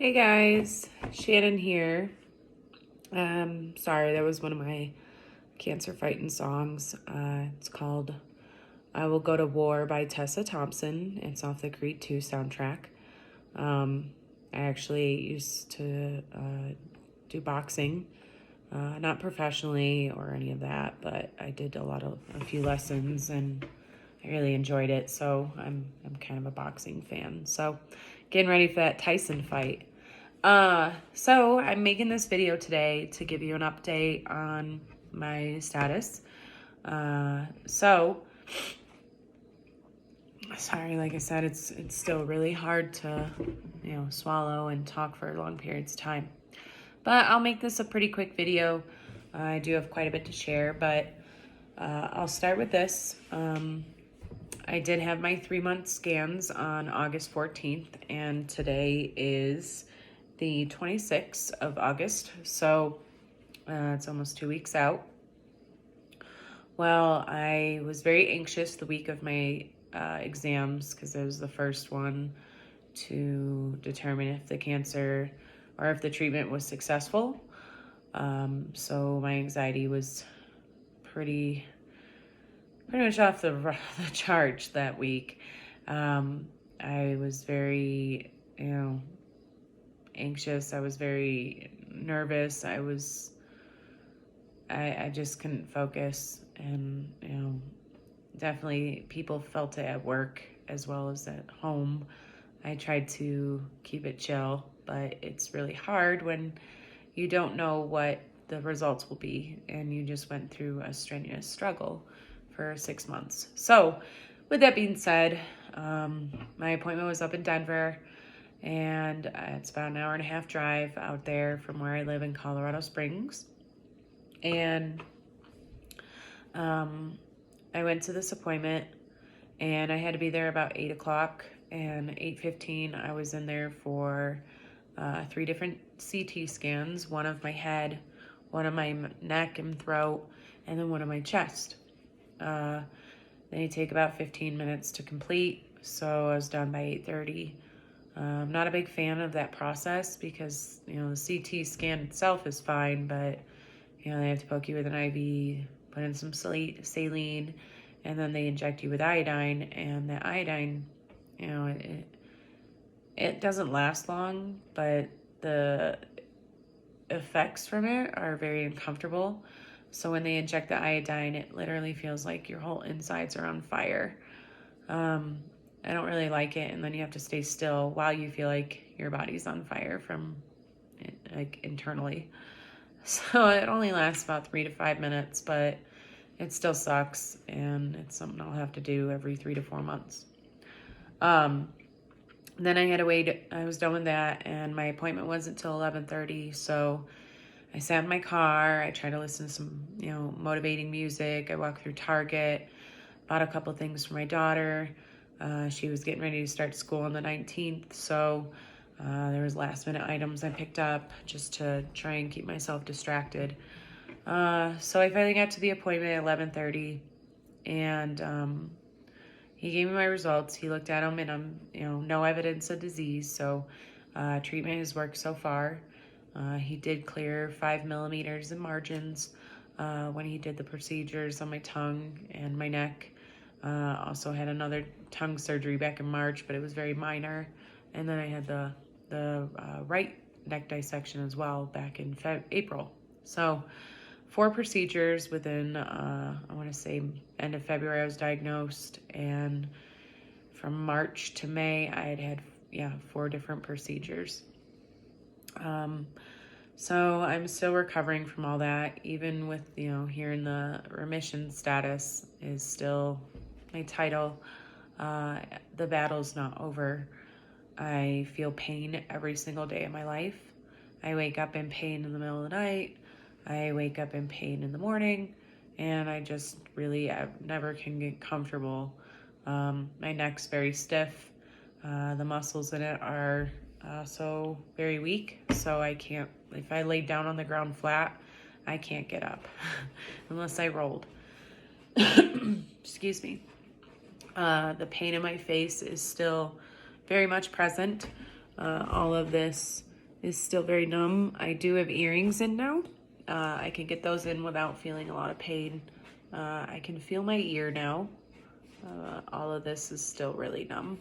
Hey guys, Shannon here. Sorry, that was one of my cancer fighting songs. It's called I Will Go to War by Tessa Thompson. It's off the Creed 2 soundtrack. I actually used to do boxing, not professionally or any of that, but I did a few lessons and I really enjoyed it. So I'm kind of a boxing fan. So getting ready for that Tyson fight. So I'm making this video today to give you an update on my status. Sorry, like I said, it's still really hard to, swallow and talk for long periods of time. But I'll make this a pretty quick video. I do have quite a bit to share, but I'll start with this. I did have my 3-month scans on August 14th, and today is the 26th of August, so it's almost 2 weeks out. Well, I was very anxious the week of my exams because it was the first one to determine if the cancer or if the treatment was successful. So my anxiety was pretty much off the charts that week. I was very, anxious. I was very nervous. I just couldn't focus, and definitely people felt it at work as well as at home. I tried to keep it chill, but it's really hard when you don't know what the results will be and you just went through a strenuous struggle for 6 months. So with that being said, my appointment was up in Denver, and it's about an 1.5-hour drive out there from where I live in Colorado Springs. And I went to this appointment, and I had to be there about 8 o'clock, and 8:15 I was in there for 3 different CT scans, one of my head, one of my neck and throat, and then one of my chest. They take about 15 minutes to complete, so I was done by 8:30. I'm not a big fan of that process because, the CT scan itself is fine, but, they have to poke you with an IV, put in some saline, and then they inject you with iodine, and the iodine, it doesn't last long, but the effects from it are very uncomfortable. So when they inject the iodine, it literally feels like your whole insides are on fire. I don't really like it, and then you have to stay still while you feel like your body's on fire from internally. So it only lasts about 3 to 5 minutes, but it still sucks, and it's something I'll have to do every 3 to 4 months. Then I had to wait. I was done with that, and my appointment wasn't until 11:30, so I sat in my car. I tried to listen to some, motivating music. I walked through Target, bought a couple things for my daughter. She was getting ready to start school on the 19th, so there was last minute items I picked up just to try and keep myself distracted. So I finally got to the appointment at 11:30, and he gave me my results. He looked at them, and I'm, no evidence of disease, so treatment has worked so far. He did clear 5 millimeters in margins when he did the procedures on my tongue and my neck. Also had another tongue surgery back in March, but it was very minor. And then I had the right neck dissection as well back in April. So 4 procedures within, I want to say end of February I was diagnosed. And from March to May, I had 4 different procedures. So I'm still recovering from all that, even with, hearing the remission status is still my title. The battle's not over. I feel pain every single day of my life. I wake up in pain in the middle of the night. I wake up in pain in the morning, and I just really never can get comfortable. My neck's very stiff. The muscles in it are so very weak, so I can't, if I lay down on the ground flat, I can't get up unless I rolled. Excuse me. The pain in my face is still very much present. All of this is still very numb. I do have earrings in now. I can get those in without feeling a lot of pain. I can feel my ear now. All of this is still really numb.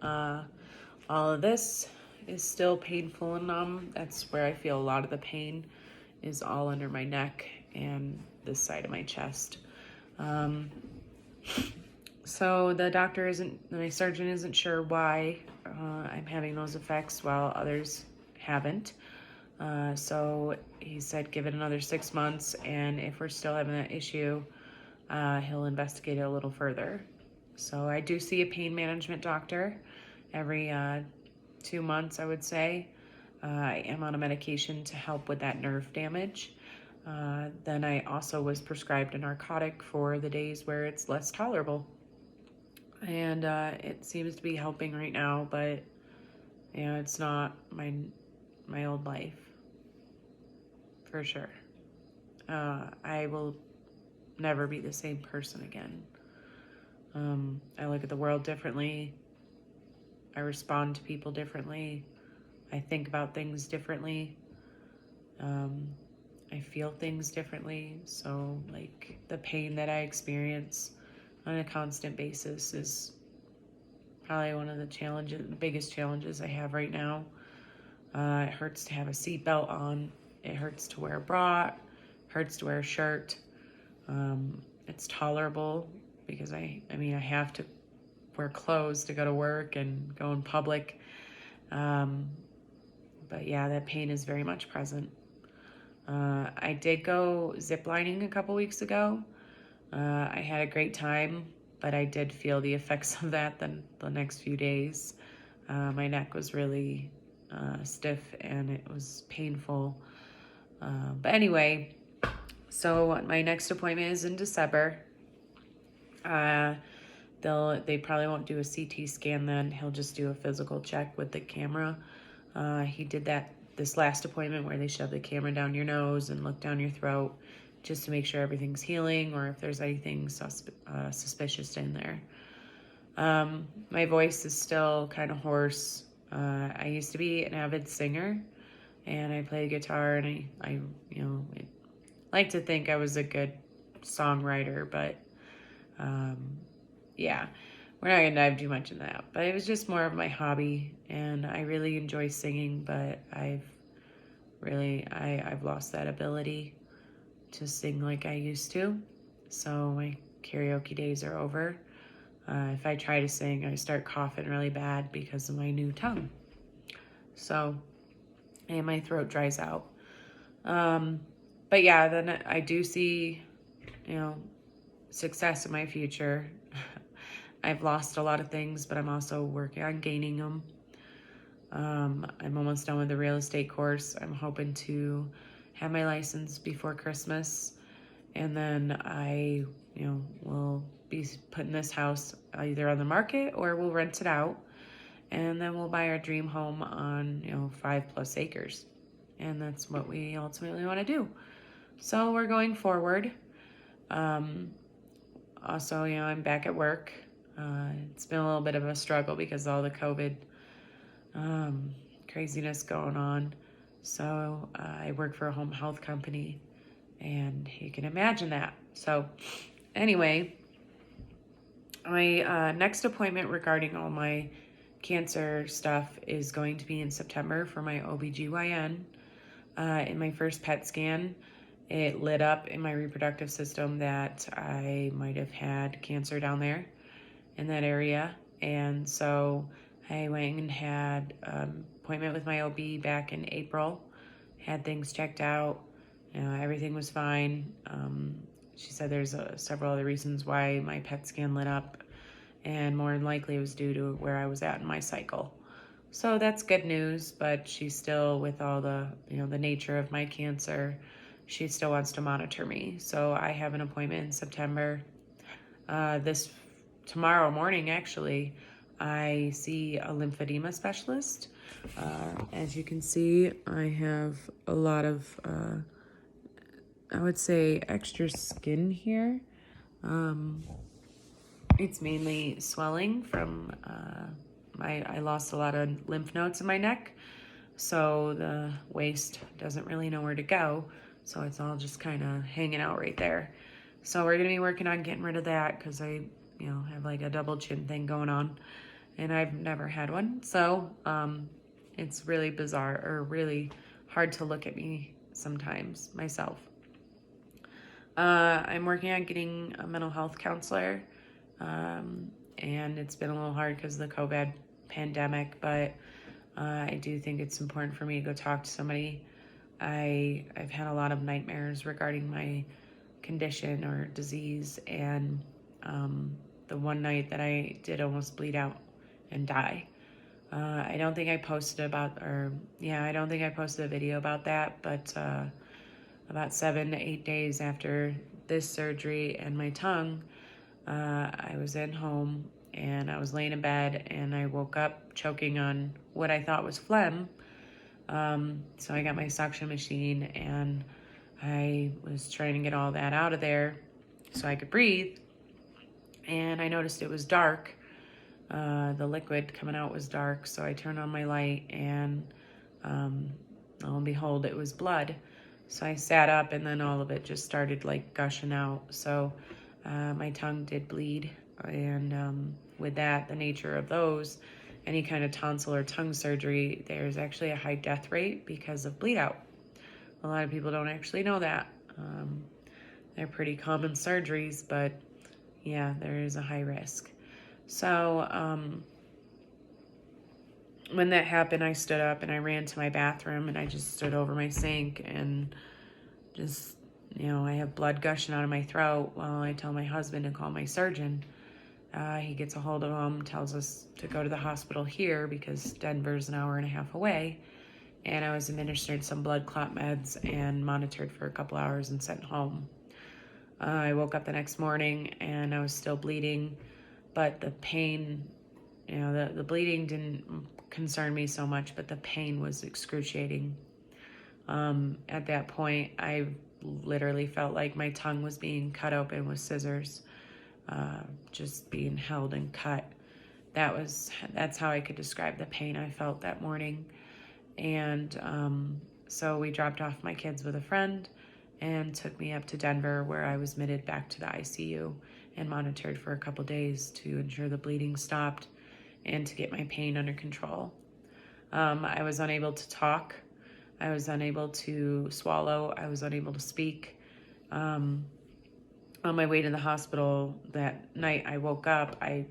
All of this is still painful and numb. That's where I feel a lot of the pain is all under my neck and this side of my chest. So my surgeon isn't sure why I'm having those effects while others haven't. So he said give it another 6 months, and if we're still having that issue, he'll investigate it a little further. So I do see a pain management doctor every 2 months, I would say. I am on a medication to help with that nerve damage. Then I also was prescribed a narcotic for the days where it's less tolerable. And it seems to be helping right now, but it's not my old life, for sure. I will never be the same person again. I look at the world differently. I respond to people differently. I think about things differently. I feel things differently. So like the pain that I experience on a constant basis is probably one of the biggest challenges I have right now. It hurts to have a seatbelt on. It hurts to wear a bra. It hurts to wear a shirt. It's tolerable because I have to wear clothes to go to work and go in public. But yeah, that pain is very much present. I did go ziplining a couple weeks ago. I had a great time, but I did feel the effects of that the next few days. My neck was really stiff and it was painful. But anyway, so my next appointment is in December. They probably won't do a CT scan then. He'll just do a physical check with the camera. He did that this last appointment where they shove the camera down your nose and look down your throat just to make sure everything's healing or if there's anything suspicious in there. My voice is still kind of hoarse. I used to be an avid singer and I play guitar, and I like to think I was a good songwriter, but yeah, we're not gonna dive too much into that. But it was just more of my hobby, and I really enjoy singing, but I've lost that ability to sing like I used to. So my karaoke days are over. If I try to sing, I start coughing really bad because of my new tongue. So, and my throat dries out. But yeah, then I do see, success in my future. I've lost a lot of things, but I'm also working on gaining them. I'm almost done with the real estate course. I'm hoping to have my license before Christmas. And then I, will be putting this house either on the market or we'll rent it out. And then we'll buy our dream home on, 5+ acres. And that's what we ultimately want to do. So we're going forward. Also, I'm back at work. It's been a little bit of a struggle because of all the COVID craziness going on. So I work for a home health company, and you can imagine that. So anyway, my next appointment regarding all my cancer stuff is going to be in September for my OBGYN. In my first PET scan, it lit up in my reproductive system that I might have had cancer down there in that area. And so I went and had an appointment with my OB back in April, had things checked out. Everything was fine. She said there's several other reasons why my PET scan lit up, and more than likely it was due to where I was at in my cycle. So that's good news, but she's still, with all the, the nature of my cancer, she still wants to monitor me. So I have an appointment in September. Tomorrow morning, actually, I see a lymphedema specialist. As you can see, I have a lot of, I would say, extra skin here. It's mainly swelling from, I lost a lot of lymph nodes in my neck. so the waste doesn't really know where to go. So it's all just kind of hanging out right there. So we're gonna be working on getting rid of that because I, have like a double chin thing going on, and I've never had one. So it's really bizarre, or really hard to look at me sometimes myself. I'm working on getting a mental health counselor, and it's been a little hard because of the COVID pandemic, but I do think it's important for me to go talk to somebody. I've had a lot of nightmares regarding my condition or disease, and the one night that I did almost bleed out and die. I don't think I posted a video about that, but about 7 to 8 days after this surgery and my tongue, I was at home and I was laying in bed and I woke up choking on what I thought was phlegm. So I got my suction machine and I was trying to get all that out of there so I could breathe. And I noticed it was dark. The liquid coming out was dark, so I turned on my light and lo and behold, it was blood. So I sat up and then all of it just started like gushing out. So my tongue did bleed, and with that, the nature of those, any kind of tonsil or tongue surgery, there's actually a high death rate because of bleed out. A lot of people don't actually know that. They're pretty common surgeries, but yeah, there is a high risk. So when that happened, I stood up and I ran to my bathroom and I just stood over my sink and just, I have blood gushing out of my throat while I tell my husband to call my surgeon. He gets a hold of him, tells us to go to the hospital here because Denver's an hour and a half away. And I was administered some blood clot meds and monitored for a couple hours and sent home. I woke up the next morning and I was still bleeding, but the pain, the bleeding didn't concern me so much, but the pain was excruciating. At that point, I literally felt like my tongue was being cut open with scissors, just being held and cut. That's how I could describe the pain I felt that morning. And so we dropped off my kids with a friend and took me up to Denver, where I was admitted back to the ICU and monitored for a couple days to ensure the bleeding stopped and to get my pain under control. I was unable to talk. I was unable to swallow. I was unable to speak. On my way to the hospital that night, I woke up. I,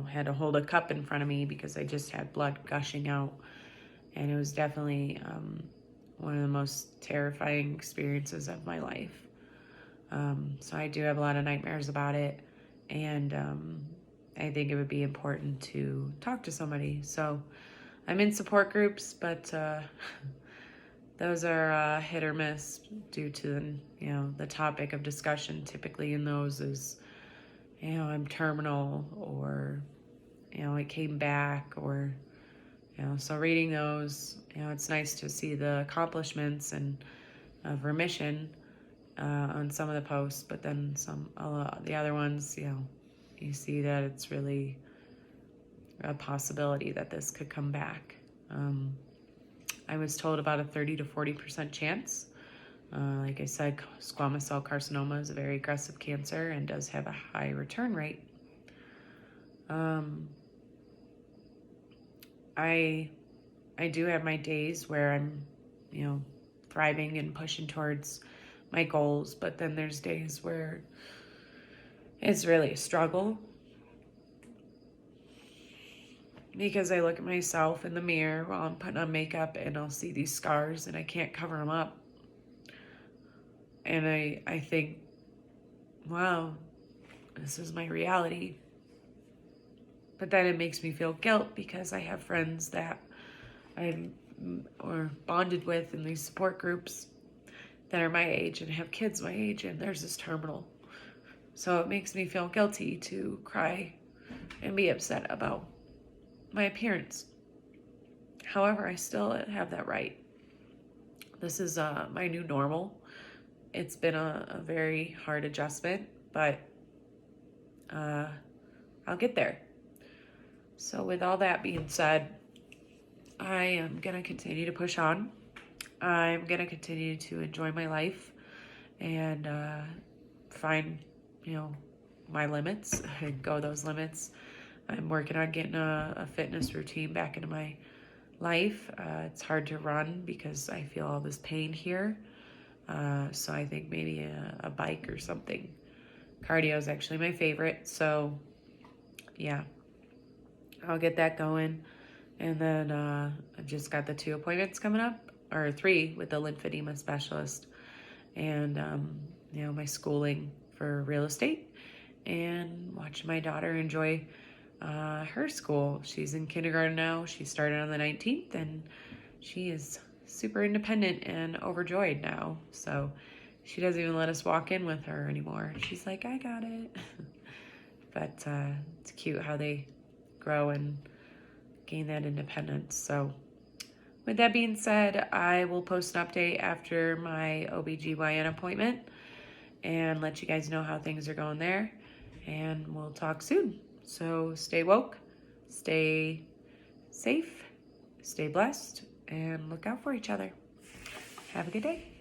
had to hold a cup in front of me because I just had blood gushing out. And it was definitely one of the most terrifying experiences of my life. So I do have a lot of nightmares about it. And I think it would be important to talk to somebody. So I'm in support groups, but those are hit or miss due to, the topic of discussion. Typically in those is, I'm terminal, or, it came back, or, so reading those, it's nice to see the accomplishments and of remission on some of the posts, but then the other ones, you see that it's really a possibility that this could come back. I was told about a 30 to 40% chance. Like I said, squamous cell carcinoma is a very aggressive cancer and does have a high return rate. I do have my days where I'm, thriving and pushing towards my goals, but then there's days where it's really a struggle because I look at myself in the mirror while I'm putting on makeup and I'll see these scars and I can't cover them up. And I think, wow, this is my reality. But then it makes me feel guilt because I have friends that I'm bonded with in these support groups that are my age and have kids my age, and theirs is terminal. So it makes me feel guilty to cry and be upset about my appearance. However, I still have that right. This is my new normal. It's been a very hard adjustment, but I'll get there. So with all that being said, I am going to continue to push on. I'm going to continue to enjoy my life and find, my limits and go those limits. I'm working on getting a fitness routine back into my life. It's hard to run because I feel all this pain here. So I think maybe a bike or something. Cardio is actually my favorite. So yeah, I'll get that going. And then I've just got the 2 appointments coming up, or 3 with the lymphedema specialist. And, my schooling for real estate and watching my daughter enjoy her school. She's in kindergarten now. She started on the 19th and she is super independent and overjoyed now. So she doesn't even let us walk in with her anymore. She's like, I got it. But it's cute how they grow and gain that independence. So with that being said, I will post an update after my OBGYN appointment and let you guys know how things are going there. And we'll talk soon. So stay woke, stay safe, stay blessed, and look out for each other. Have a good day.